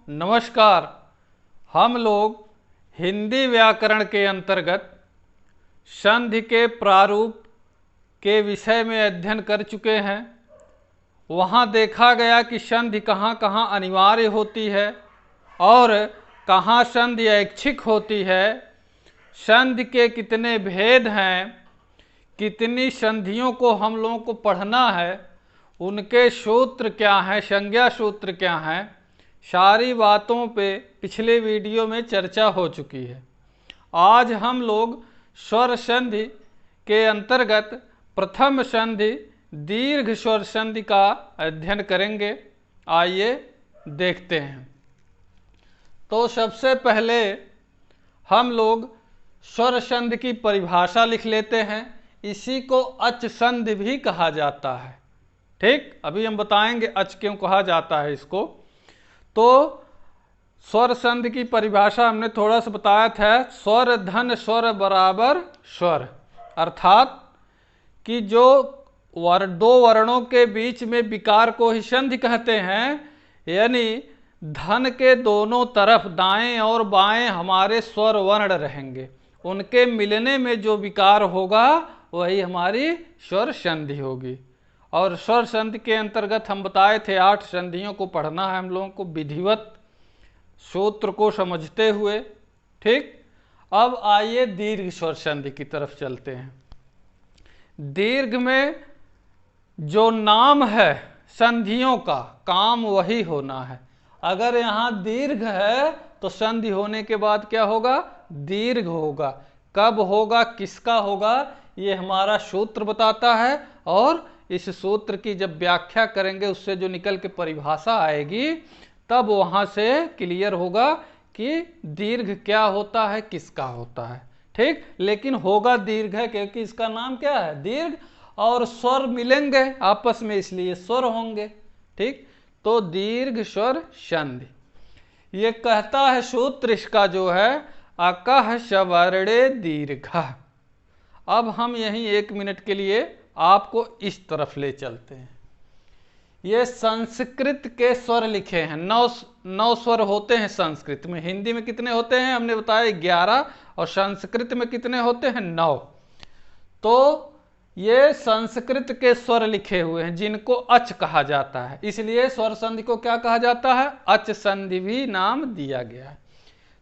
नमस्कार। हम लोग हिंदी व्याकरण के अंतर्गत संधि के प्रारूप के विषय में अध्ययन कर चुके हैं। वहाँ देखा गया कि संधि कहाँ कहाँ अनिवार्य होती है और कहाँ संधि ऐच्छिक होती है, संधि के कितने भेद हैं, कितनी संधियों को हम लोगों को पढ़ना है, उनके सूत्र क्या हैं, संज्ञा सूत्र क्या हैं, सारी बातों पे पिछले वीडियो में चर्चा हो चुकी है। आज हम लोग स्वर संधि के अंतर्गत प्रथम संधि दीर्घ स्वर संधि का अध्ययन करेंगे। आइए देखते हैं। तो सबसे पहले हम लोग स्वर संधि की परिभाषा लिख लेते हैं। इसी को अच संधि भी कहा जाता है। ठीक, अभी हम बताएंगे अच क्यों कहा जाता है इसको। तो स्वर संधि की परिभाषा हमने थोड़ा सा बताया था, स्वर धन स्वर बराबर स्वर, अर्थात कि जो दो वर्णों के बीच में विकार को ही संधि कहते हैं। यानी धन के दोनों तरफ दाएं और बाएं हमारे स्वर वर्ण रहेंगे, उनके मिलने में जो विकार होगा वही हमारी स्वर संधि होगी। और स्वर संधि के अंतर्गत हम बताए थे 8 संधियों को पढ़ना है हम लोगों को विधिवत सूत्र को समझते हुए। ठीक, अब आइए दीर्घ स्वर संधि की तरफ चलते हैं। दीर्घ में जो नाम है संधियों का, काम वही होना है। अगर यहाँ दीर्घ है तो संधि होने के बाद क्या होगा, दीर्घ होगा। कब होगा, किसका होगा, ये हमारा सूत्र बताता है। और इस सूत्र की जब व्याख्या करेंगे उससे जो निकल के परिभाषा आएगी तब वहाँ से क्लियर होगा कि दीर्घ क्या होता है, किसका होता है। ठीक, लेकिन होगा दीर्घ है क्योंकि इसका नाम क्या है, दीर्घ, और स्वर मिलेंगे आपस में इसलिए स्वर होंगे। ठीक, तो दीर्घ स्वर संधि ये कहता है सूत्र इसका जो है अकः सवर्णे दीर्घः। अब हम यहीं 1 मिनट के लिए आपको इस तरफ ले चलते हैं। ये संस्कृत के स्वर लिखे हैं, 9 स्वर होते हैं संस्कृत में। हिंदी में कितने होते हैं हमने बताया 11, और संस्कृत में कितने होते हैं 9। तो ये संस्कृत के स्वर लिखे हुए हैं जिनको अच कहा जाता है, इसलिए स्वर संधि को क्या कहा जाता है, अच संधि भी नाम दिया गया है।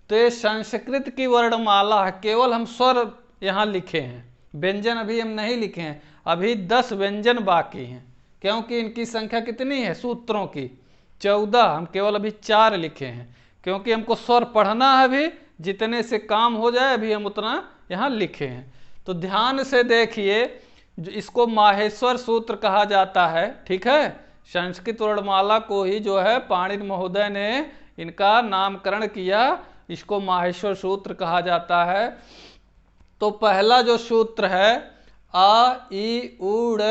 तो ये संस्कृत की वर्णमाला है, केवल हम स्वर यहाँ लिखे हैं, व्यंजन अभी हम नहीं लिखे हैं। अभी 10 व्यंजन बाकी हैं क्योंकि इनकी संख्या कितनी है सूत्रों की, 14। हम केवल अभी 4 लिखे हैं क्योंकि हमको स्वर पढ़ना है। अभी जितने से काम हो जाए अभी हम उतना यहाँ लिखे हैं। तो ध्यान से देखिए, इसको माहेश्वर सूत्र कहा जाता है। ठीक है, संस्कृत वर्णमाला को ही जो है पाणिनि महोदय ने इनका नामकरण किया, इसको माहेश्वर सूत्र कहा जाता है। तो पहला जो सूत्र है आ ई ऊड़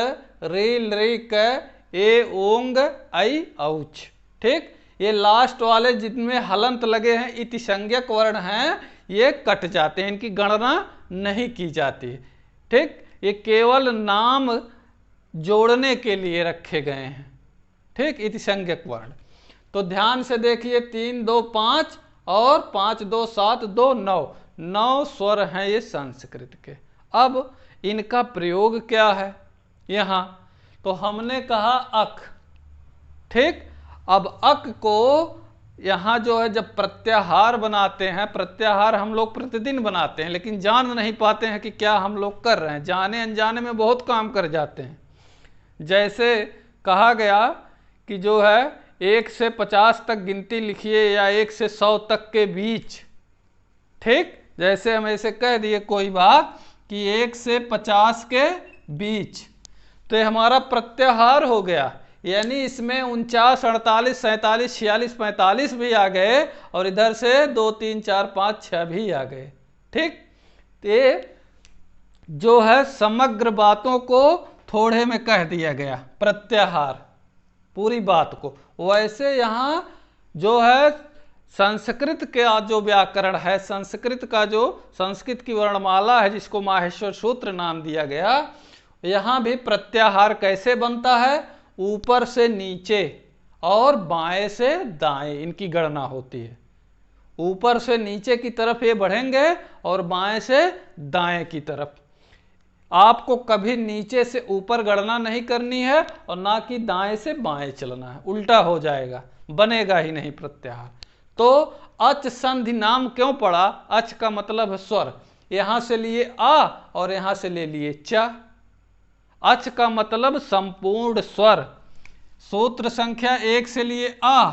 री ऋक ए ओंग ऐ औच। ठीक, ये लास्ट वाले जिनमें हलंत लगे हैं, इति संज्ञक वर्ण हैं, ये कट जाते हैं, इनकी गणना नहीं की जाती। ठीक, ये केवल नाम जोड़ने के लिए रखे गए हैं। ठीक, इति संज्ञक वर्ण। तो ध्यान से देखिए, 3 2 5 और 5 2 7 2 9, 9 स्वर हैं ये संस्कृत के। अब इनका प्रयोग क्या है यहाँ, तो हमने कहा अक। ठीक, अब अक को यहाँ जो है जब प्रत्याहार बनाते हैं, प्रत्याहार हम लोग प्रतिदिन बनाते हैं लेकिन जान नहीं पाते हैं कि क्या हम लोग कर रहे हैं, जाने अनजाने में बहुत काम कर जाते हैं। जैसे कहा गया कि जो है 1 से 50 तक गिनती लिखिए या 1 से 100 तक के बीच। ठीक, जैसे हम ऐसे कह दिए कोई बात कि 1 से 50 के बीच, तो ये हमारा प्रत्याहार हो गया। यानी इसमें 49 48 47 46 45 भी आ गए और इधर से 2 3 4 5 6 भी आ गए। ठीक, ये जो है समग्र बातों को थोड़े में कह दिया गया, प्रत्याहार पूरी बात को। वैसे यहाँ जो है संस्कृत का जो व्याकरण है, संस्कृत का जो संस्कृत की वर्णमाला है जिसको माहेश्वर सूत्र नाम दिया गया, यहाँ भी प्रत्याहार कैसे बनता है, ऊपर से नीचे और बाएं से दाएं इनकी गणना होती है। ऊपर से नीचे की तरफ ये बढ़ेंगे और बाएं से दाएं की तरफ। आपको कभी नीचे से ऊपर गणना नहीं करनी है और ना कि दाएं से बाएं चलना है, उल्टा हो जाएगा, बनेगा ही नहीं प्रत्याहार। तो अच संधि नाम क्यों पड़ा? अच का मतलब है स्वर, यहां से लिए आ और यहां से ले लिए च। अच का मतलब संपूर्ण स्वर। सूत्र संख्या 1 से लिए आ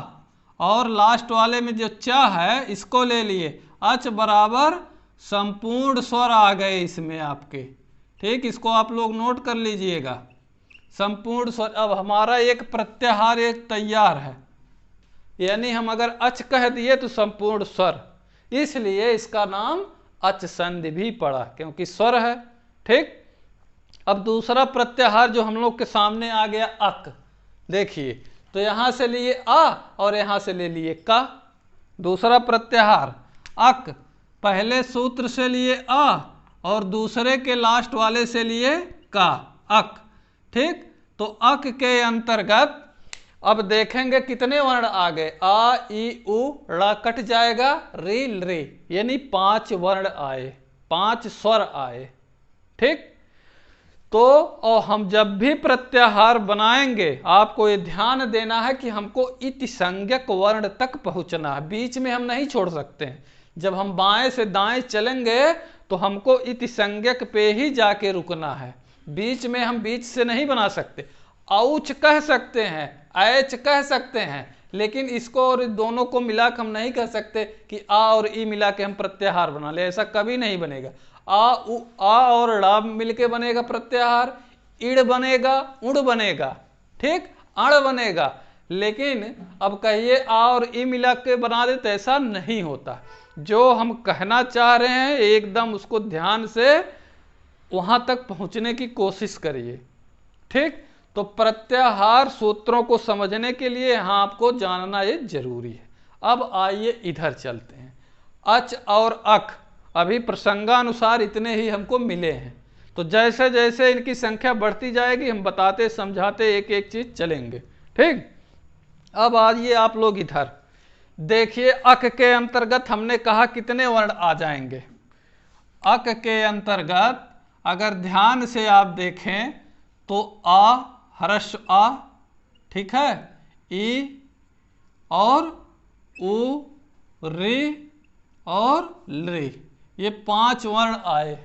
और लास्ट वाले में जो च है इसको ले लिए, अच बराबर संपूर्ण स्वर आ गए इसमें आपके। ठीक, इसको आप लोग नोट कर लीजिएगा, संपूर्ण स्वर। अब हमारा एक प्रत्याहार एक तैयार है, यानी हम अगर अच कह दिए तो संपूर्ण स्वर, इसलिए इसका नाम अच संधि भी पड़ा, क्योंकि स्वर है। ठीक, अब दूसरा प्रत्याहार जो हम लोग के सामने आ गया अक, देखिए तो यहां से लिए आ और यहां से ले लिए का। दूसरा प्रत्याहार अक, पहले सूत्र से लिए आ और दूसरे के लास्ट वाले से लिए का, अक। ठीक, तो अक के अंतर्गत अब देखेंगे कितने वर्ण आ गए, आ ई उ ड़ कट जाएगा, री रे, यानी 5 वर्ण आए, 5 स्वर आए। ठीक, तो और हम जब भी प्रत्याहार बनाएंगे आपको ये ध्यान देना है कि हमको इति संज्ञक वर्ण तक पहुंचना है, बीच में हम नहीं छोड़ सकते हैं। जब हम बाएं से दाएं चलेंगे तो हमको इति संज्ञक पे ही जाके रुकना है, बीच में हम बीच से नहीं बना सकते। औच कह सकते हैं, ऐच कह सकते हैं, लेकिन इसको और दोनों को मिला के हम नहीं कह सकते कि आ और ई मिला के हम प्रत्याहार बना ले, ऐसा कभी नहीं बनेगा। आ और ड़ मिलके बनेगा प्रत्याहार, इड़ बनेगा, उड़ बनेगा, ठीक, अण बनेगा। लेकिन अब कहिए आ और ई मिला के बना दे तो ऐसा नहीं होता। जो हम कहना चाह रहे हैं एकदम उसको ध्यान से वहां तक पहुंचने की कोशिश करिए। ठीक, तो प्रत्याहार सूत्रों को समझने के लिए यहां आपको जानना ये जरूरी है। अब आइए इधर चलते हैं। अच और अक अभी प्रसंगानुसार इतने ही हमको मिले हैं, तो जैसे जैसे इनकी संख्या बढ़ती जाएगी हम बताते समझाते एक एक चीज चलेंगे। ठीक, अब आइए आप लोग इधर देखिए, अक के अंतर्गत हमने कहा कितने वर्ण आ जाएंगे। अक के अंतर्गत अगर ध्यान से आप देखें तो आ, ह्रस्व आ, ठीक है, ई और उ, री और ली, ये 5 वर्ण आए।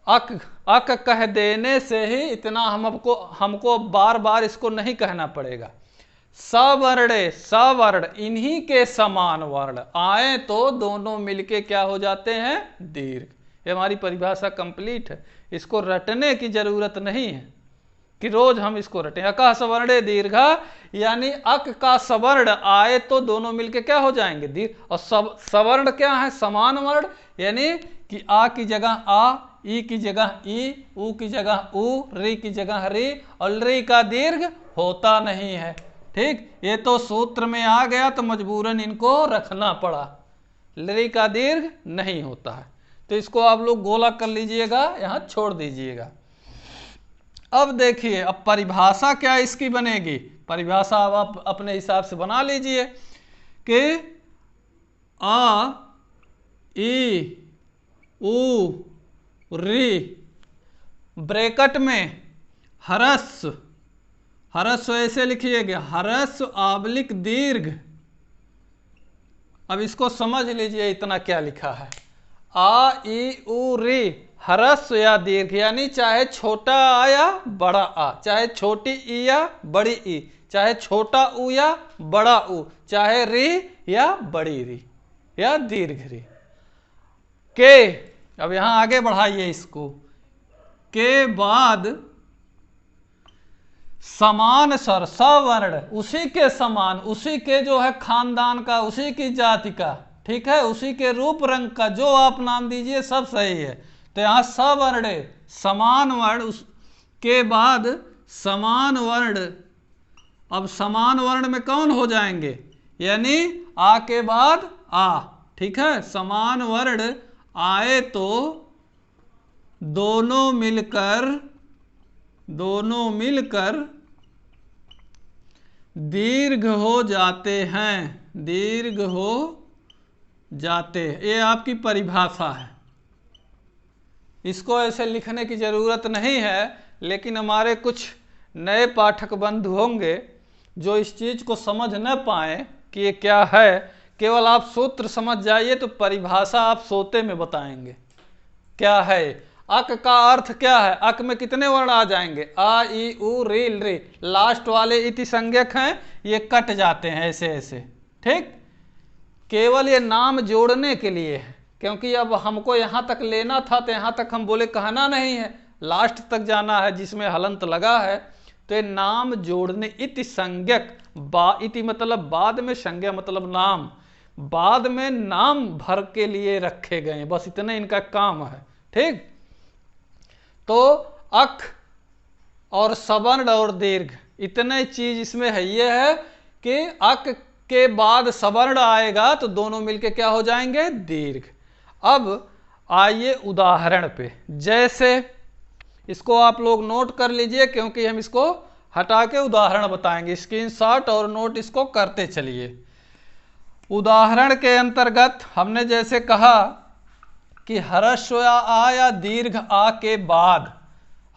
अक कह देने से ही इतना हमको बार बार इसको नहीं कहना पड़ेगा। सवर्णे, सवर्ण, इन्हीं के समान वर्ण आए तो दोनों मिलके क्या हो जाते हैं, दीर्घ। ये हमारी परिभाषा कंप्लीट है, इसको रटने की जरूरत नहीं है कि रोज हम इसको रटें। अकः सवर्णे दीर्घा, यानी अक का सवर्ण आए तो दोनों मिलके क्या हो जाएंगे, दीर्घ। और सवर्ण क्या है, समान वर्ण, यानी कि आ की जगह आ, ई की जगह ई, उ की जगह उ, री की जगह री, और री का दीर्घ होता नहीं है। ठीक, ये तो सूत्र में आ गया तो मजबूरन इनको रखना पड़ा, री का दीर्घ नहीं होता है। तो इसको आप लोग गोला कर लीजिएगा, यहां छोड़ दीजिएगा। अब देखिए, अब परिभाषा क्या इसकी बनेगी, परिभाषा अब आप अपने हिसाब से बना लीजिए कि आ, ई, उ, री, ब्रैकेट में ह्रस्व, ह्रस्व ऐसे लिखिएगा, ह्रस्व आबलिक दीर्घ। अब इसको समझ लीजिए इतना क्या लिखा है, आ, ई, उ, री, ह्रस्व या दीर्घ, यानी चाहे छोटा आ या बड़ा आ, चाहे छोटी ई या बड़ी ई, चाहे छोटा उ या बड़ा उ, चाहे री या बड़ी री या दीर्घ री। के, अब यहां आगे बढ़ाइए इसको, के बाद समान स्वर, सवर्ण, उसी के समान, उसी के जो है खानदान का, उसी की जाति का, ठीक है, उसी के रूप रंग का, जो आप नाम दीजिए सब सही है। तो यहां सवर्ण, समान वर्ण, उसके बाद समान वर्ण। अब समान वर्ण में कौन हो जाएंगे, यानी आ के बाद आ, ठीक है, समान वर्ण आए तो दोनों मिलकर दीर्घ हो जाते हैं, दीर्घ हो जाते हैं, ये आपकी परिभाषा है। इसको ऐसे लिखने की ज़रूरत नहीं है, लेकिन हमारे कुछ नए पाठक बंधु होंगे जो इस चीज़ को समझ न पाए कि ये क्या है। केवल आप सूत्र समझ जाइए तो परिभाषा आप सोते में बताएंगे क्या है। अक का अर्थ क्या है? अक में कितने वर्ण आ जाएंगे? आ, ई, उ, री, रे। लास्ट वाले इति संज्ञक हैं, ये कट जाते हैं ऐसे ऐसे। ठीक, केवल ये नाम जोड़ने के लिए है, क्योंकि अब हमको यहाँ तक लेना था तो यहाँ तक हम बोले कहना नहीं है, लास्ट तक जाना है जिसमें हलंत लगा है। तो ये नाम जोड़ने, इति संज्ञक, इति मतलब बाद में, संज्ञा मतलब नाम, बाद में नाम भर के लिए रखे गए, बस इतने इनका काम है। ठीक, तो अक और सवर्ण और दीर्घ, इतने चीज इसमें है। ये है कि अक के बाद सवर्ण आएगा तो दोनों मिलके क्या हो जाएंगे? दीर्घ। अब आइए उदाहरण पे, जैसे इसको आप लोग नोट कर लीजिए, क्योंकि हम इसको हटा के उदाहरण बताएंगे। स्क्रीनशॉट और नोट इसको करते चलिए। उदाहरण के अंतर्गत हमने जैसे कहा कि ह्रस्व आ या दीर्घ आ के बाद,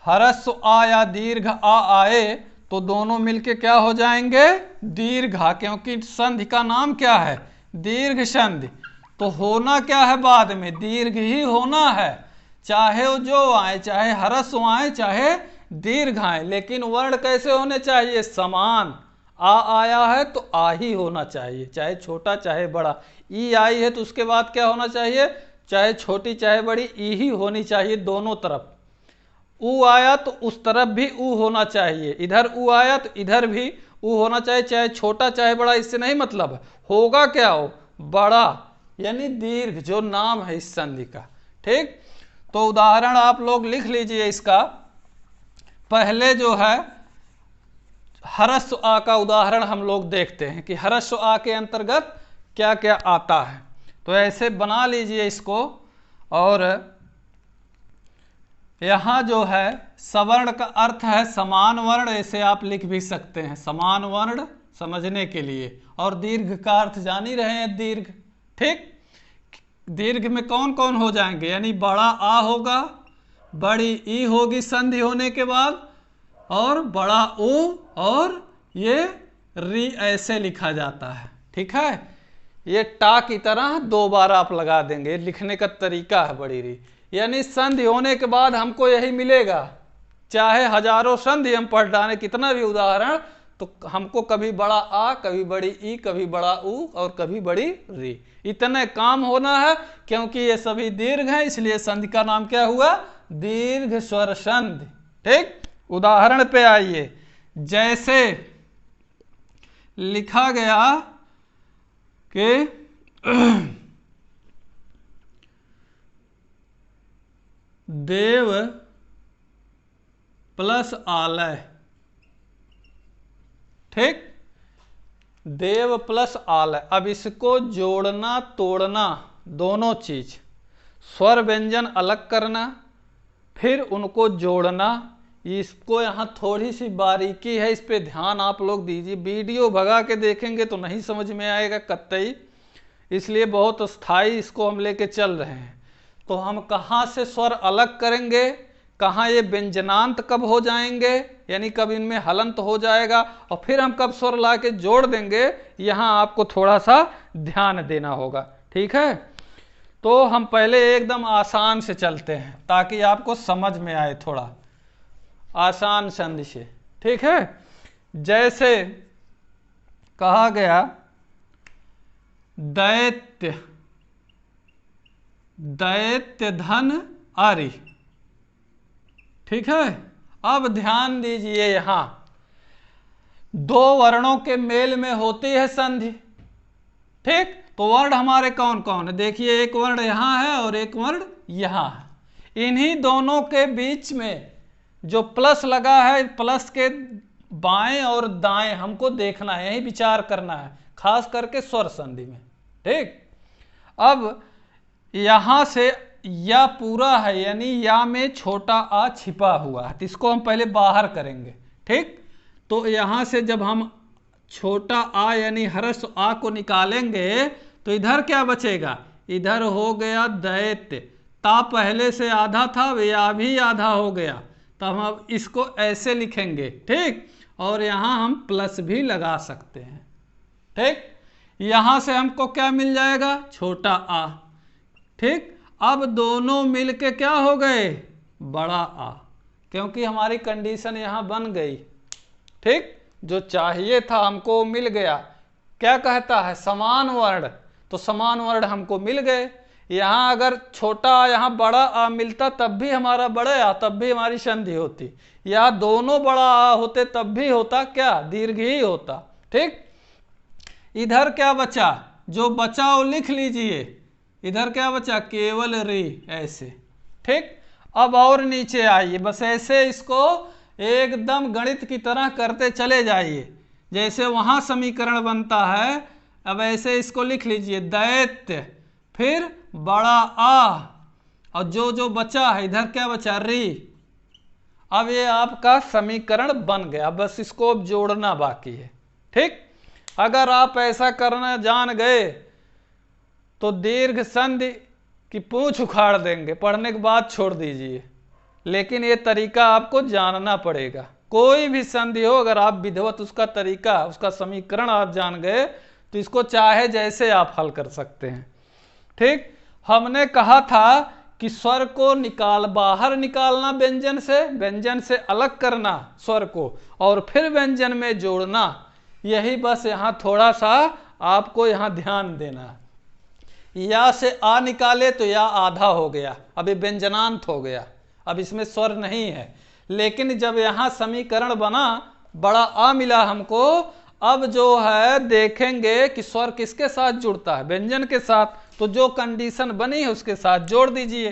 ह्रस्व आ या दीर्घ आ आए तो दोनों मिलके क्या हो जाएंगे? दीर्घा, क्योंकि संधि का नाम क्या है? दीर्घ संधि। तो होना क्या है बाद में? दीर्घ ही होना है, चाहे वो जो आए, चाहे ह्रस्व आए चाहे दीर्घ आए, लेकिन वर्ण कैसे होने चाहिए? समान। आ आया है तो आ ही होना चाहिए, चाहे छोटा चाहे बड़ा। ई आई है तो उसके बाद क्या होना चाहिए? चाहे छोटी चाहे बड़ी, ई ही होनी चाहिए दोनों तरफ। ऊ आया तो उस तरफ भी ऊ होना चाहिए, इधर ऊ आया तो इधर भी ऊ होना चाहिए, चाहे छोटा चाहे बड़ा। इससे नहीं मतलब है, होगा क्या? हो बड़ा, यानी दीर्घ जो नाम है इस संधि का। ठीक, तो उदाहरण आप लोग लिख लीजिए इसका। पहले जो है ह्रस्व आ का उदाहरण हम लोग देखते हैं कि ह्रस्व आ के अंतर्गत क्या क्या आता है। तो ऐसे बना लीजिए इसको। और यहाँ जो है सवर्ण का अर्थ है समान वर्ण, ऐसे आप लिख भी सकते हैं, समान वर्ण समझने के लिए। और दीर्घ का अर्थ जान ही रहे हैं, दीर्घ। ठीक, दीर्घ में कौन कौन हो जाएंगे? यानी बड़ा आ होगा, बड़ी ई होगी संधि होने के बाद, और बड़ा ऊ, और ये री ऐसे लिखा जाता है। ठीक है, ये टा की तरह दो बार आप लगा देंगे, लिखने का तरीका है बड़ी री। यानी संधि होने के बाद हमको यही मिलेगा, चाहे हजारों संधि हम पढ़ डालें, कितना भी उदाहरण, तो हमको कभी बड़ा आ, कभी बड़ी ई, कभी बड़ा ऊ और कभी बड़ी री, इतने काम होना है। क्योंकि ये सभी दीर्घ हैं, इसलिए संधि का नाम क्या हुआ? दीर्घ स्वर संधि। ठीक, उदाहरण पे आइए। जैसे लिखा गया कि देव प्लस आलय। ठीक, देव प्लस आलय। अब इसको जोड़ना तोड़ना दोनों चीज, स्वर व्यंजन अलग करना फिर उनको जोड़ना, इसको यहाँ थोड़ी सी बारीकी है, इस पे ध्यान आप लोग दीजिए। वीडियो भगा के देखेंगे तो नहीं समझ में आएगा कतई, इसलिए बहुत स्थायी इसको हम लेके चल रहे हैं। तो हम कहाँ से स्वर अलग करेंगे, कहाँ ये व्यंजनांत कब हो जाएंगे, यानी कब इनमें हलंत हो जाएगा, और फिर हम कब स्वर ला के जोड़ देंगे, यहाँ आपको थोड़ा सा ध्यान देना होगा। ठीक है, तो हम पहले एकदम आसान से चलते हैं ताकि आपको समझ में आए, थोड़ा आसान संधि से। ठीक है, जैसे कहा गया दैत्य, दैत्य धन आरी। ठीक है, अब ध्यान दीजिए, यहां दो वर्णों के मेल में होती है संधि। ठीक, तो वर्ण हमारे कौन कौन है? देखिए, एक वर्ण यहां है और एक वर्ण यहां है। इन्हीं दोनों के बीच में जो प्लस लगा है, प्लस के बाएं और दाएं हमको देखना है, यही विचार करना है, खास करके स्वर संधि में। ठीक, अब यहां से या पूरा है, यानी या में छोटा आ छिपा हुआ है, तो इसको हम पहले बाहर करेंगे। ठीक, तो यहां से जब हम छोटा आ यानी ह्रस्व आ को निकालेंगे तो इधर क्या बचेगा, इधर हो गया दैत्य, ता पहले से आधा था, या भी आधा हो गया, तो हम अब इसको ऐसे लिखेंगे, ठीक। और यहाँ हम प्लस भी लगा सकते हैं, ठीक। यहाँ से हमको क्या मिल जाएगा, छोटा आ, ठीक। अब दोनों मिलके क्या हो गए, बड़ा आ, क्योंकि हमारी कंडीशन यहाँ बन गई, ठीक। जो चाहिए था हमको मिल गया। क्या कहता है, समान वर्ण, तो समान वर्ण हमको मिल गए। यहाँ अगर छोटा आ यहाँ बड़ा आ मिलता तब भी हमारा बड़े आ, तब भी हमारी संधि होती। यहाँ दोनों बड़ा आ होते तब भी होता क्या, दीर्घ ही होता, ठीक। इधर क्या बचा, जो बचा वो लिख लीजिए, इधर क्या बचा, केवल री, ऐसे, ठीक। अब और नीचे आइए, बस ऐसे इसको एकदम गणित की तरह करते चले जाइए, जैसे वहां समीकरण बनता है। अब ऐसे इसको लिख लीजिए, दैत्य, फिर बड़ा आ, और जो जो बचा है इधर क्या बचा, री। अब ये आपका समीकरण बन गया, बस इसको अब जोड़ना बाकी है, ठीक। अगर आप ऐसा करना जान गए तो दीर्घ संधि की पूंछ उखाड़ देंगे, पढ़ने के बाद छोड़ दीजिए, लेकिन ये तरीका आपको जानना पड़ेगा। कोई भी संधि हो, अगर आप विधिवत उसका तरीका, उसका समीकरण आप जान गए तो इसको चाहे जैसे आप हल कर सकते हैं, ठीक। हमने कहा था कि स्वर को बाहर निकालना व्यंजन से अलग करना स्वर को, और फिर व्यंजन में जोड़ना, यही बस यहाँ थोड़ा सा आपको यहाँ ध्यान देना। या से आ निकाले तो या आधा हो गया, अभी व्यंजनांत हो गया, अब इसमें स्वर नहीं है। लेकिन जब यहाँ समीकरण बना, बड़ा आ मिला हमको, अब जो है देखेंगे कि स्वर किसके साथ जुड़ता है, व्यंजन के साथ। तो जो कंडीशन बनी है उसके साथ जोड़ दीजिए।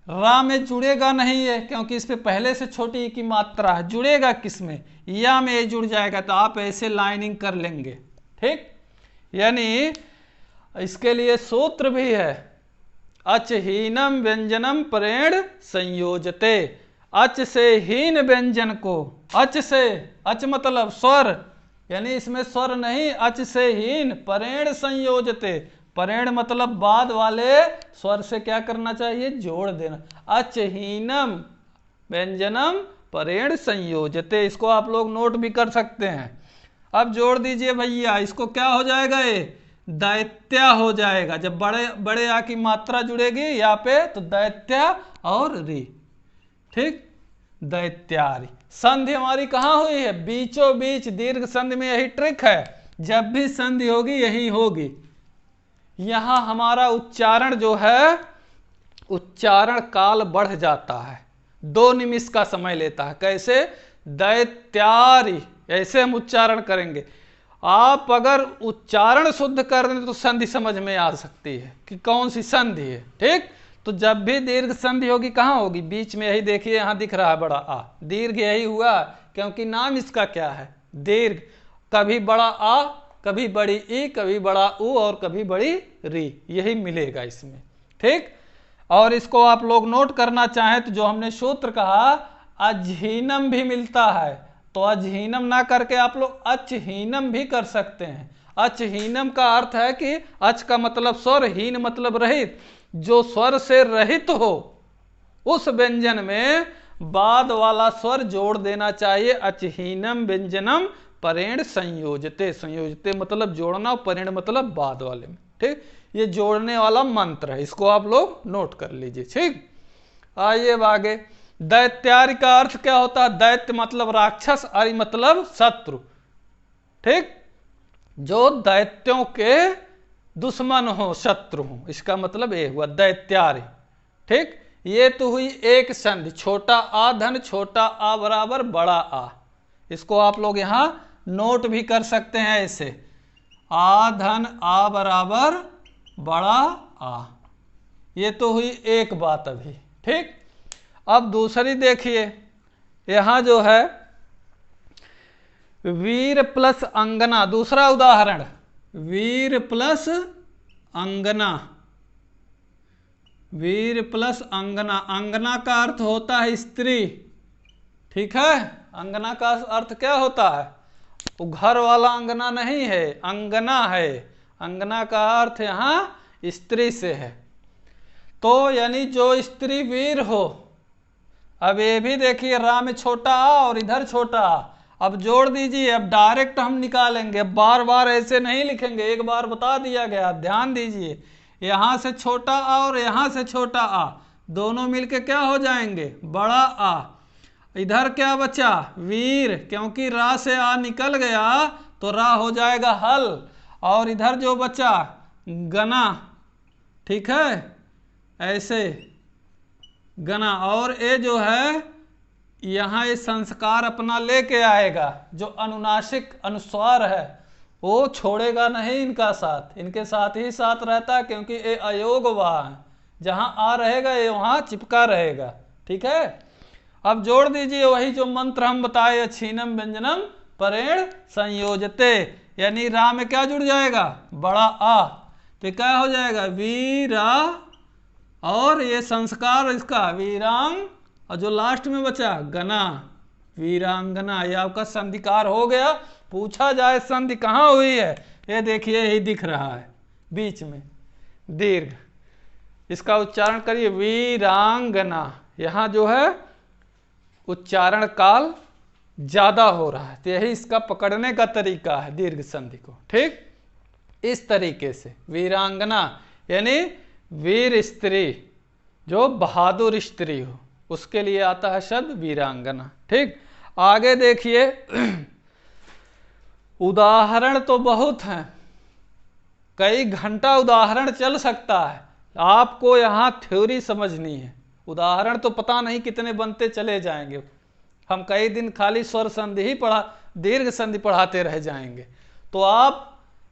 रा में जुड़ेगा नहीं है, क्योंकि इस पे पहले से छोटी की मात्रा है, जुड़ेगा किस में, या में ये जुड़ जाएगा, तो आप ऐसे लाइनिंग कर लेंगे, ठीक। यानी इसके लिए सूत्र भी है, अचहीनम व्यंजनम परेण संयोजते। अच से हीन व्यंजन को, अच से, अच मतलब स्वर, यानी इसमें स्वर नहीं, अच से हीन परेण संयोजते, परेण मतलब बाद वाले स्वर से क्या करना चाहिए, जोड़ देना। अचहीनम व्यंजनम परेण संयोजते, इसको आप लोग नोट भी कर सकते हैं। अब जोड़ दीजिए भैया, इसको क्या हो जाएगा, ये दैत्या हो जाएगा। जब बड़े बड़े आ की मात्रा जुड़ेगी यहाँ पे तो दैत्या और री, ठीक, दैत्यारी। संधि हमारी कहाँ हुई है, बीचों बीच। दीर्घ संधि में यही ट्रिक है, जब भी संधि होगी यही होगी। यहां हमारा उच्चारण जो है, उच्चारण काल बढ़ जाता है, 2 निमिष का समय लेता है। कैसे, दैत्यारी, ऐसे हम उच्चारण करेंगे। आप अगर उच्चारण शुद्ध कर दें तो संधि समझ में आ सकती है कि कौन सी संधि है, ठीक। तो जब भी दीर्घ संधि होगी कहाँ होगी, बीच में। यही देखिए यहाँ दिख रहा है बड़ा आ, दीर्घ यही हुआ, क्योंकि नाम इसका क्या है, दीर्घ। कभी बड़ा आ, कभी बड़ी ई, कभी बड़ा ऊ, और कभी बड़ी री, यही मिलेगा इसमें, ठीक। और इसको आप लोग नोट करना चाहें तो जो हमने सूत्र कहा, अजहीनम भी मिलता है, तो अजहीनम ना करके आप लोग अचहीनम भी कर सकते हैं। अचहीनम का अर्थ है कि अच का मतलब स्वर, हीन मतलब रहित, जो स्वर से रहित हो उस व्यंजन में बाद वाला स्वर जोड़ देना चाहिए। अचहीनम व्यंजनम परेण संयोजते, संयोजते मतलब जोड़ना, परेण मतलब बाद वाले में, ठीक। ये जोड़ने वाला मंत्र है, इसको आप लोग नोट कर लीजिए, ठीक। आइए आगे। दैत्यारी का अर्थ क्या होता है, दैत्य मतलब राक्षस, आरी मतलब शत्रु, ठीक। जो दैत्यों के दुश्मन हो, शत्रु हो, इसका मतलब ये हुआ दैत्यारी, ठीक। ये तो हुई एक संधि, छोटा आ धन छोटा आ बराबर बड़ा आ। इसको आप लोग यहां नोट भी कर सकते हैं ऐसे, आ धन आ बराबर बड़ा आ। ये तो हुई एक बात अभी, ठीक। अब दूसरी देखिए, यहां जो है वीर प्लस अंगना, दूसरा उदाहरण, वीर प्लस अंगना, वीर प्लस अंगना। अंगना का अर्थ होता है स्त्री, ठीक है। अंगना का अर्थ क्या होता है, वो घर वाला अंगना नहीं है, अंगना है। अंगना का अर्थ यहाँ स्त्री से है। तो यानी जो स्त्री वीर हो। अब ये भी देखिए, रा में छोटा आ और इधर छोटा आ। अब जोड़ दीजिए, अब डायरेक्ट हम निकालेंगे, बार बार ऐसे नहीं लिखेंगे, एक बार बता दिया गया, ध्यान दीजिए। यहाँ से छोटा आ और यहाँ से छोटा आ, दोनों मिलके क्या हो जाएंगे, बड़ा आ। इधर क्या बचा, वीर, क्योंकि रा से आ निकल गया तो रा हो जाएगा हल। और इधर जो बचा गना, ठीक है, ऐसे गना। और ये जो है यहाँ ये संस्कार अपना लेके आएगा, जो अनुनासिक अनुस्वार है वो छोड़ेगा नहीं इनका साथ, इनके साथ ही साथ रहता है, क्योंकि ये अयोग वाह है, जहाँ आ रहेगा ये वहाँ चिपका रहेगा। ठीक है, अब जोड़ दीजिए वही जो मंत्र हम बताए, छीनम व्यंजनम परेण संयोजते, यानी रा में क्या जुड़ जाएगा, बड़ा आ, तो क्या हो जाएगा, वीरा, और ये संस्कार इसका वीरांग, और जो लास्ट में बचा गना, वीरांगना। ये आपका संधिकार हो गया। पूछा जाए संधि कहाँ हुई है, ये देखिए यही दिख रहा है बीच में दीर्घ, इसका उच्चारण करिए वीरांगना। यहाँ जो है उच्चारण काल ज्यादा हो रहा है, तो यही इसका पकड़ने का तरीका है दीर्घ संधि को। ठीक, इस तरीके से वीरांगना यानी वीर स्त्री, जो बहादुर स्त्री हो, उसके लिए आता है शब्द वीरांगना। ठीक, आगे देखिए, उदाहरण तो बहुत हैं, कई घंटा उदाहरण चल सकता है, आपको यहाँ थ्योरी समझनी है। उदाहरण तो पता नहीं कितने बनते चले जाएंगे, हम कई दिन खाली स्वर संधि ही दीर्घ संधि पढ़ाते रह जाएंगे। तो आप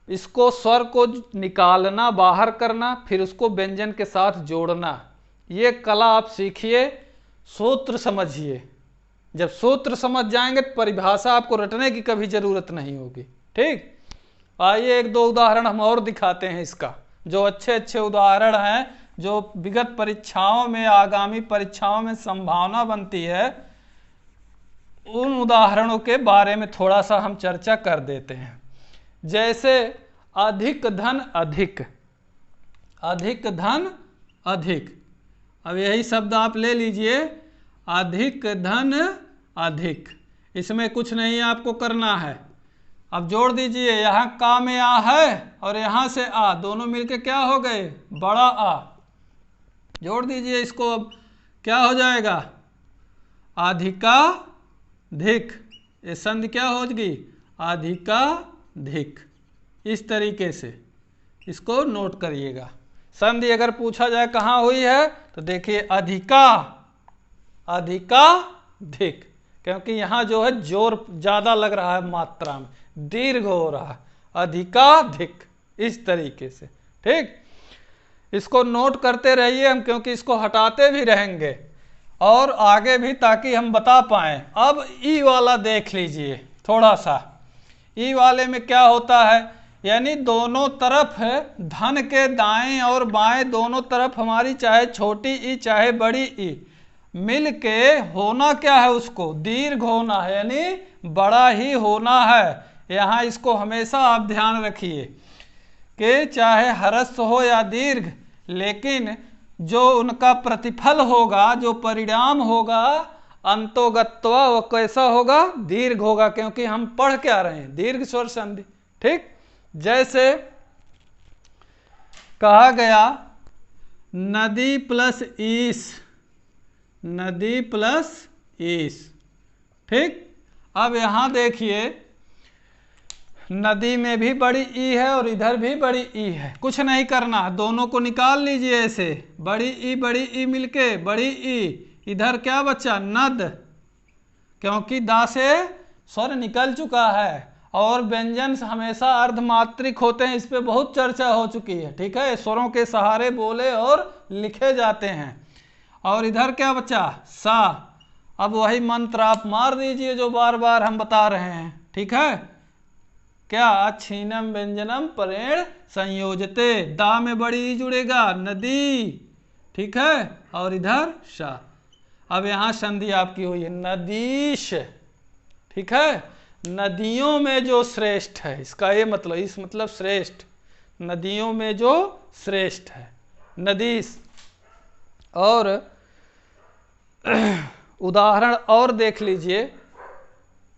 इसको स्वर को निकालना, बाहर करना, फिर उसको व्यंजन के साथ जोड़ना, ये कला आप सीखिए। सूत्र समझिए, जब सूत्र समझ जाएंगे तो परिभाषा आपको रटने की कभी जरूरत नहीं होगी। ठीक, आइए एक दो उदाहरण हम और दिखाते हैं इसका, जो अच्छे अच्छे उदाहरण हैं, जो विगत परीक्षाओं में, आगामी परीक्षाओं में संभावना बनती है, उन उदाहरणों के बारे में थोड़ा सा हम चर्चा कर देते हैं। जैसे अधिक धन अधिक, अधिक धन अधिक, अब यही शब्द आप ले लीजिए, अधिक धन अधिक, इसमें कुछ नहीं आपको करना है। अब जोड़ दीजिए, यहाँ का में आ है और यहाँ से आ, दोनों मिलके क्या हो गए, बड़ा आ। जोड़ दीजिए इसको, अब क्या हो जाएगा, अधिकाधिक, ये संधि क्या होगी, अधिकाधिक। इस तरीके से इसको नोट करिएगा। संधि अगर पूछा जाए कहाँ हुई है, तो देखिए अधिका, अधिकाधिक, क्योंकि यहाँ जो है जोर ज्यादा लग रहा है, मात्रा में दीर्घ हो रहा है, अधिकाधिक, इस तरीके से। ठीक, इसको नोट करते रहिए हम, क्योंकि इसको हटाते भी रहेंगे और आगे भी, ताकि हम बता पाएं। अब ई वाला देख लीजिए थोड़ा सा, ई वाले में क्या होता है, यानी दोनों तरफ धन के दाएं और बाएं दोनों तरफ हमारी चाहे छोटी ई चाहे बड़ी ई मिल के होना क्या है, उसको दीर्घ होना है, यानी बड़ा ही होना है। यहाँ इसको हमेशा आप ध्यान रखिए कि चाहे ह्रस्व हो या दीर्घ, लेकिन जो उनका प्रतिफल होगा, जो परिणाम होगा अंतोगत्वा, वो कैसा होगा, दीर्घ होगा, क्योंकि हम पढ़ क्या रहे हैं, दीर्घ स्वर संधि। ठीक, जैसे कहा गया नदी प्लस ईस, नदी प्लस ईस। ठीक, अब यहां देखिए, नदी में भी बड़ी ई है और इधर भी बड़ी ई है, कुछ नहीं करना, दोनों को निकाल लीजिए ऐसे, बड़ी ई मिलके बड़ी ई, इधर क्या बचा, नद, क्योंकि दा से स्वर निकल चुका है, और व्यंजन हमेशा अर्धमात्रिक होते हैं, इस पे बहुत चर्चा हो चुकी है। ठीक है, स्वरों के सहारे बोले और लिखे जाते हैं। और इधर क्या बचा, सा। अब वही मंत्र आप मार दीजिए जो बार बार हम बता रहे हैं। ठीक है, क्या, छीनम व्यंजनम परेण संयोजते, दा में बड़ी ई जुड़ेगा, नदी। ठीक है, और इधर शा। अब यहां संधि आपकी हुई है नदीश। ठीक है, नदियों में जो श्रेष्ठ है, इसका ये मतलब, इस मतलब श्रेष्ठ, नदियों में जो श्रेष्ठ है, नदीस। और उदाहरण और देख लीजिए,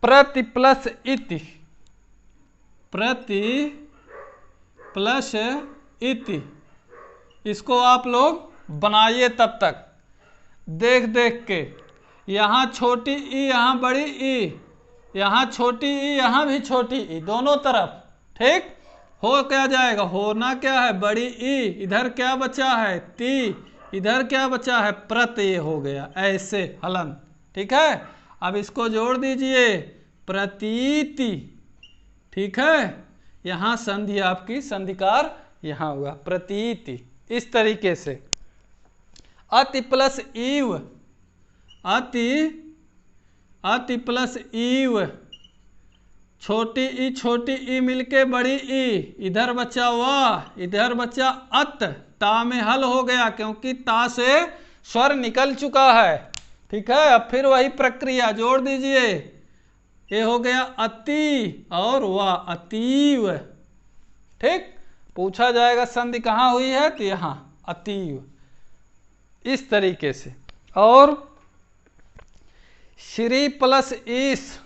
प्रति प्लस इति, प्रति प्लस इति, इसको आप लोग बनाइए तब तक देख देख के। यहाँ छोटी ई, यहाँ बड़ी ई, यहाँ छोटी ई, यहाँ भी छोटी ई, दोनों तरफ। ठीक, हो क्या जाएगा, होना क्या है, बड़ी ई, इधर क्या बचा है ती, इधर क्या बचा है प्रत्यय, हो गया ऐसे हलन। ठीक है, अब इसको जोड़ दीजिए, प्रतीति। ठीक है, यहाँ संधि आपकी संधिकार यहाँ हुआ, प्रतीति। इस तरीके से अति प्लस ईव, अति प्लस ईव, छोटी ई मिलके बड़ी ई, इधर बचा वाह, इधर बचा अत, ता में हल हो गया क्योंकि ता से स्वर निकल चुका है। ठीक है, अब फिर वही प्रक्रिया जोड़ दीजिए, ये हो गया अति और वाह अतीव। ठीक, पूछा जाएगा संधि कहाँ हुई है, तो यहाँ अतीव, इस तरीके से। और श्री प्लस ईस,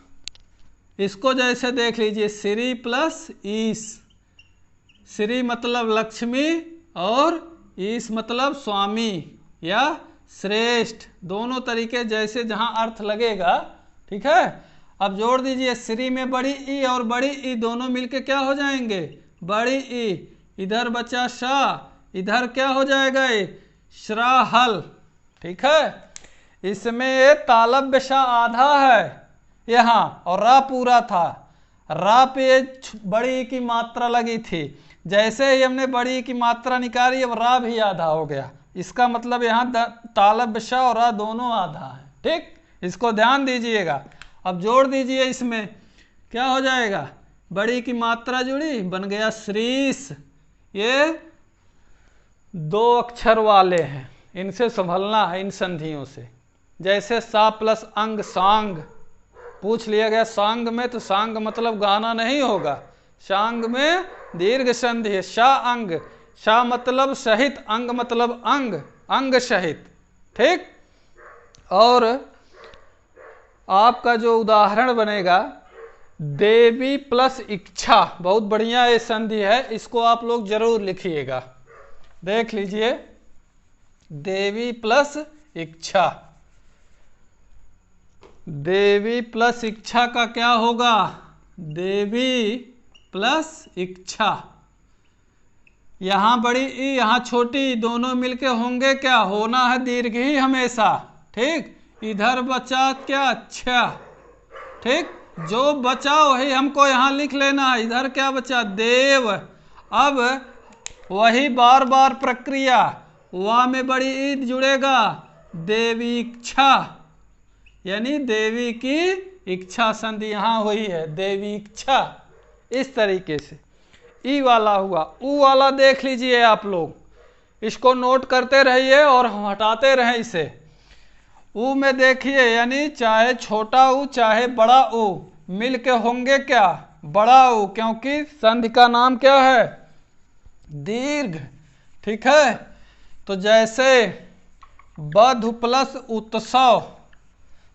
इसको जैसे देख लीजिए, श्री प्लस ईस, श्री मतलब लक्ष्मी और ईस मतलब स्वामी या श्रेष्ठ, दोनों तरीके जैसे जहां अर्थ लगेगा। ठीक है, अब जोड़ दीजिए, श्री में बड़ी ई और बड़ी ई दोनों मिलके क्या हो जाएंगे, बड़ी ई, इधर बचा शाह, इधर क्या हो जाएगा ये श्राहल। ठीक है, इसमें ये तालव्य सा आधा है यहाँ और रा पूरा था, रा पे बड़ी की मात्रा लगी थी, जैसे ही हमने बड़ी की मात्रा निकाली अब रा भी आधा हो गया, इसका मतलब यहाँ तालव्य सा और रा दोनों आधा है। ठीक, इसको ध्यान दीजिएगा। अब जोड़ दीजिए, इसमें क्या हो जाएगा, बड़ी की मात्रा जुड़ी, बन गया श्रीस। ये दो अक्षर वाले हैं, इनसे संभलना है, इन संधियों से। जैसे सा प्लस अंग सांग, पूछ लिया गया सांग में, तो सांग मतलब गाना नहीं होगा, सांग में दीर्घ संधि है, शा अंग, शा मतलब सहित, अंग मतलब अंग, अंग सहित। ठीक, और आपका जो उदाहरण बनेगा देवी प्लस इच्छा, बहुत बढ़िया ये संधि है, इसको आप लोग जरूर लिखिएगा। देख लीजिए, देवी प्लस इच्छा, देवी प्लस इच्छा का क्या होगा, देवी प्लस इच्छा, यहां बड़ी ई यहां छोटी ई, दोनों मिलके होंगे क्या, होना है दीर्घ ही हमेशा। ठीक, इधर बचा क्या अच्छा। ठीक, जो बचा वही हमको यहां लिख लेना है, इधर क्या बचा देव। अब वही बार बार प्रक्रिया, वा में बड़ी ईद जुड़ेगा, देवी इच्छा, यानी देवी की इच्छा संधि यहां हुई है, देवी इच्छा। इस तरीके से ई वाला हुआ। ऊ वाला देख लीजिए आप लोग, इसको नोट करते रहिए और हटाते रहें इसे। ऊ में देखिए, यानी चाहे छोटा ऊ चाहे बड़ा ऊ मिल के होंगे क्या, बड़ा ऊ, क्योंकि संधि का नाम क्या है, दीर्घ। ठीक है, तो जैसे बधु प्लस उत्सव,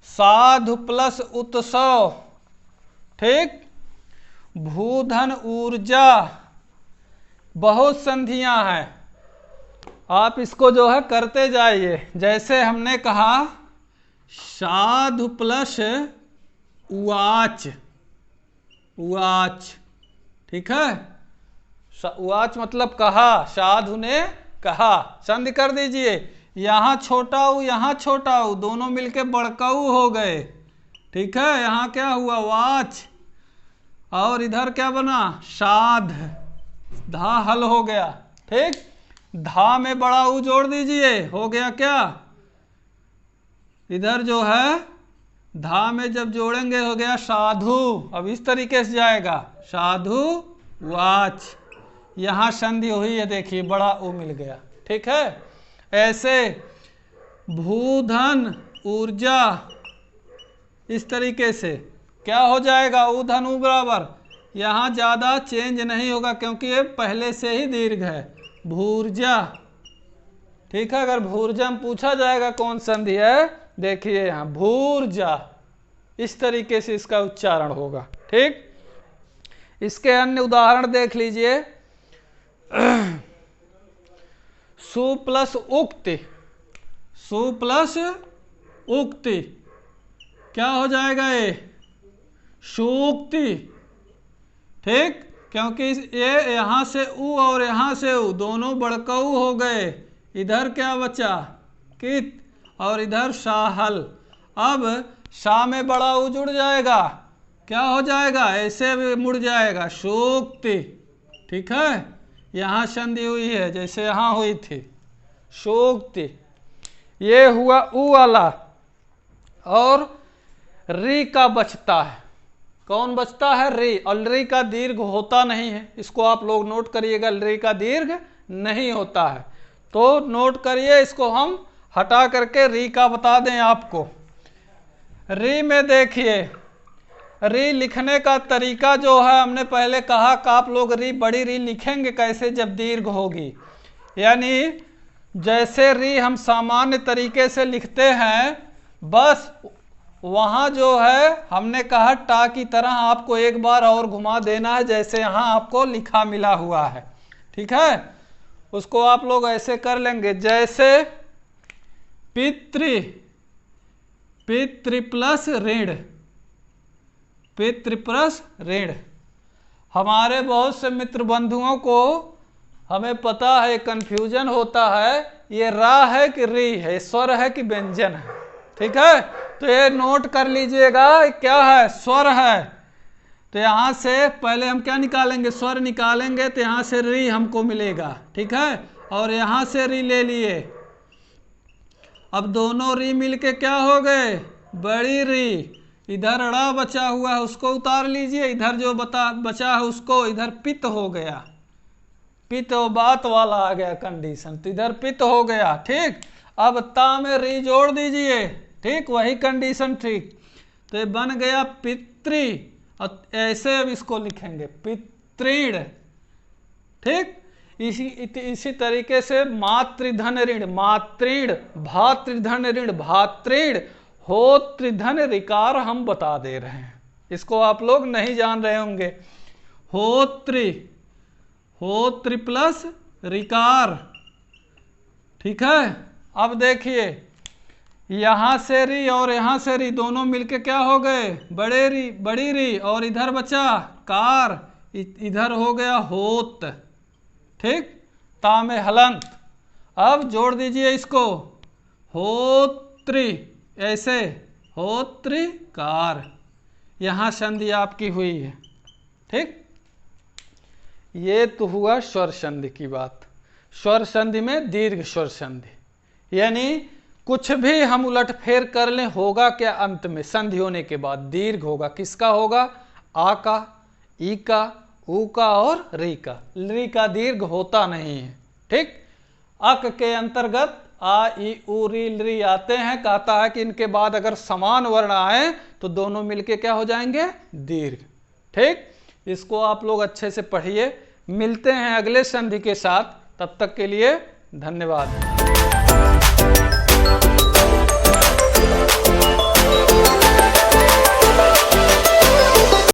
साधु प्लस उत्सव। ठीक, भूधन ऊर्जा, बहुत संधियां हैं, आप इसको जो है करते जाइए। जैसे हमने कहा साधु प्लस उवाच, उवाच। ठीक है, उवाच मतलब कहा, साधु ने कहा, संधि कर दीजिए, यहाँ छोटा ऊ यहाँ छोटा ऊ दोनों मिलके बड़काऊ हो गए। ठीक है, यहाँ क्या हुआ वाच, और इधर क्या बना साध, धा हल हो गया। ठीक, धा में बड़ा ऊ जोड़ दीजिए, हो गया क्या, इधर जो है धा में जब जोड़ेंगे हो गया साधु। अब इस तरीके से जाएगा, साधु वाच, यहां संधि हुई है, देखिए बड़ा ऊ मिल गया। ठीक है, ऐसे भूधन ऊर्जा, इस तरीके से क्या हो जाएगा, ऊ धन ऊ बराबर, यहाँ ज़्यादा चेंज नहीं होगा क्योंकि ये पहले से ही दीर्घ है, भूर्जा। ठीक है, अगर भूर्जा में पूछा जाएगा कौन संधि है, देखिए यहाँ भूर्जा, इस तरीके से इसका उच्चारण होगा। ठीक, इसके अन्य उदाहरण देख लीजिए। सु प्लस उक्ति, सु प्लस उक्ति क्या हो जाएगा, ये सूक्ति। ठीक, क्योंकि ये यहाँ से उ और यहाँ से उ दोनों बड़कऊ हो गए, इधर क्या बचा कित और इधर साहल। अब सा में बड़ा उ जुड़ जाएगा, क्या हो जाएगा, ऐसे भी मुड़ जाएगा, सूक्ति। ठीक है, यहाँ संधि हुई है जैसे यहाँ हुई थी, सूक्ति। ये हुआ उ वाला। और री का बचता है, कौन बचता है, री। और री का दीर्घ होता नहीं है, इसको आप लोग नोट करिएगा, री का दीर्घ नहीं होता है। तो नोट करिए, इसको हम हटा करके री का बता दें आपको। री में देखिए, री लिखने का तरीका जो है, हमने पहले कहा कि आप लोग री बड़ी री लिखेंगे कैसे, जब दीर्घ होगी। यानी जैसे री हम सामान्य तरीके से लिखते हैं, बस वहाँ जो है हमने कहा टा की तरह आपको एक बार और घुमा देना है, जैसे यहाँ आपको लिखा मिला हुआ है। ठीक है, उसको आप लोग ऐसे कर लेंगे, जैसे पितृ, पितृ प्लस ऋण, पितृ प्लस ऋण। हमारे बहुत से मित्र बंधुओं को हमें पता है कंफ्यूजन होता है, ये रा है कि री है, स्वर है कि व्यंजन है। ठीक है, तो ये नोट कर लीजिएगा, क्या है, स्वर है। तो यहाँ से पहले हम क्या निकालेंगे, स्वर निकालेंगे, तो यहाँ से री हमको मिलेगा। ठीक है, और यहाँ से री ले लिए। अब दोनों री मिलके क्या हो गए, बड़ी री। इधर ड़ा बचा हुआ है उसको उतार लीजिए, इधर जो बचा है उसको, इधर पित हो गया, पित बात वाला आ गया कंडीशन, तो इधर पित हो गया। ठीक, अब ता में री जोड़ दीजिए। ठीक, वही कंडीशन। ठीक, तो ये बन गया पितृ, और ऐसे अब इसको लिखेंगे पितृण। ठीक, इसी तरीके से मातृधन ऋण, मातृण, भातृधन ऋण, भातृण, होतृधन ऋकार हम बता दे रहे हैं, इसको आप लोग नहीं जान रहे होंगे। होतृ, होतृ प्लस ऋकार। ठीक है, अब देखिए यहाँ से री और यहाँ से री दोनों मिलके क्या हो गए, बड़े री, बड़ी री, और इधर बचा कार, इधर हो गया होत। ठीक, ता में हलंत। अब जोड़ दीजिए इसको, होत्री, ऐसे होत्रिकार, यहाँ संधि आपकी हुई है। ठीक, ये तो हुआ स्वर संधि की बात। स्वर संधि में दीर्घ स्वर संधि, यानी कुछ भी हम उलट फेर कर लें, होगा क्या, अंत में संधि होने के बाद दीर्घ होगा। किसका होगा, आ का, ई का, ऊ का और री का। री का दीर्घ होता नहीं है। ठीक, अक के अंतर्गत आ, ई, ऊ, री आते हैं। कहता है कि इनके बाद अगर समान वर्ण आए तो दोनों मिलके क्या हो जाएंगे, दीर्घ। ठीक, इसको आप लोग अच्छे से पढ़िए। मिलते हैं अगले संधि के साथ, तब तक के लिए धन्यवाद।